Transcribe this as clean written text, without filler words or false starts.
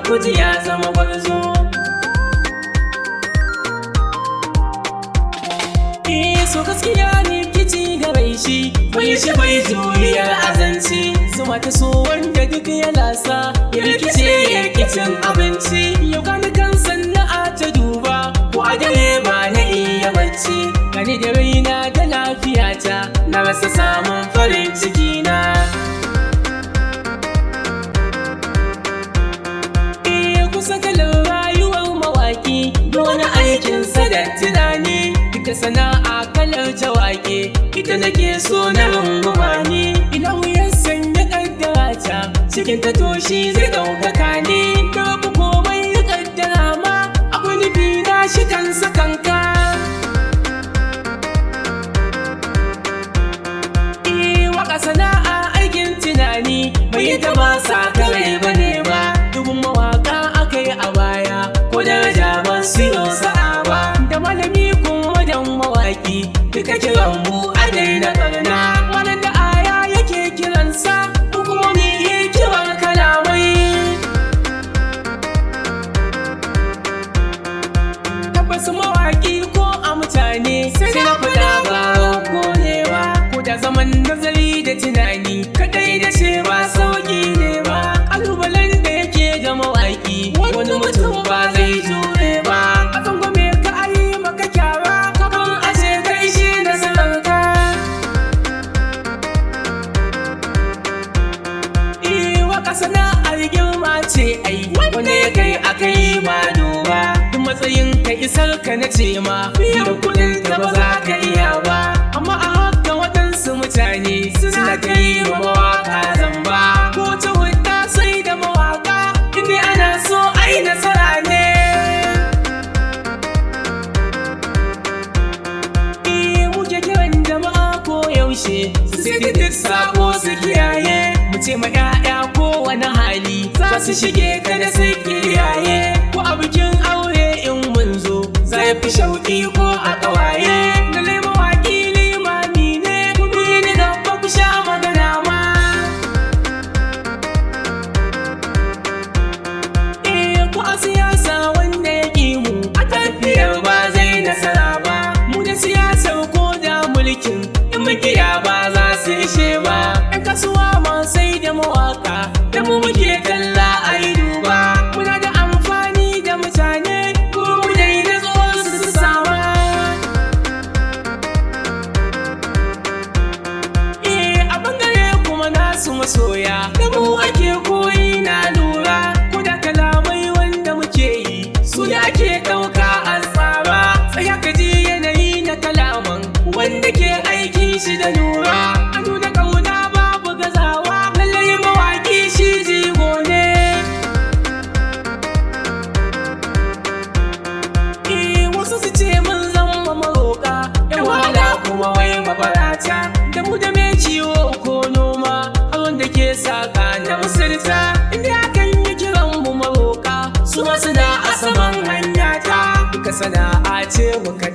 kuji ya zama gwarzo. So gaskiya ne kici ga bai shi, bai shi bai juriyar azanci. Zuma ta so wanda duk ya lasa, ya rikice ya kicin abinci. Yau gani kan sana'a ta duba, ko a dare ba na iya bacci. Gani da raina da lafiyata, na rasa samun farin ciki na. Kusa kalar rayuwar mawaki, da wani aikinsa da tunani. Duka sana'a kalar jawage, ita nake so na runguma ni. Idan ya sanya kaddara ta, cikin ta toshi zai ɗaukaka ni. Babu komai ya kaddara ma, akwai nufi na shi kansa kanka. Waka sana'a aikin tunani, bai ta ba sa kare bane ba. Dubun mawaka aka yi a baya, ko daraja ba su yi sa'a ba. Da malami kuma dan mawaki, duka kiran mu a daina barna. Wannan da aya yake kiransa, hukumomi ya kiran kalamai. Tabbas mawaki ko a mutane, sai na fada ba ko ne ba. Ko da zaman nazari da tunani, kadai da ce ba sauki ne ba. Kalubalen da yake ga mawaki, wani mutum ba zai jure ba. A tsangwame ka ayi maka kyara, kafin a ce kai shi da sanarka. Waka sana'ar girma ce ai, wanda ya kai a kai ba duba. Duk matsayin ka isar ka na ce ma, biyan kuɗin ka ba za ka iya ba. Amma a haka waɗansu mutane suna ta yi wa mawaka zamba. Ko ta hudda sai da mawaka, inda ana so ai nasara ne. Muke kiran jama'a ko yaushe, su sai duk sako su kiyaye. Mu ce ma 'ya'ya ko wani hali, za su shige ka da sai kiyaye. Ko a bikin aure in mun zo, za ya fi shauƙi ko a ƙawaye. Lallai mawaƙi limami ne, ku bi ni gaba ku sha magana ma. Ko a siyasa wanda ya ƙi mu, a tafiyar ba zai nasara ba. Mu da siyasar ko da mulkin, in mukiya ba za su ishe ba. 'Yan kasuwa ma sai da mawaka, da mu muke kalla a yi duba. Muna da amfani da mutane, ko mu dai na zo su sama. A bangare kuma nasu masoya, da mu ake koyi na lura. Ko da kalamai wanda muke yi, su da ake ɗauka a tsara. Tsaya ka ji yanayi na kalaman, wanda ke aikin shi da lura. A nuna ƙauna babu gazawa, lallai mawaƙi shi jigo ne. Wasu su ce mun zama maroƙa, 'yan wahala kuma wai mabarata. Da mu da mai ciwo ko noma, a wanda ke saƙa na musulta. Inda akan yi kiran mu maroƙa, su ma suna a saman hanya ta. Duka sana'a ce muka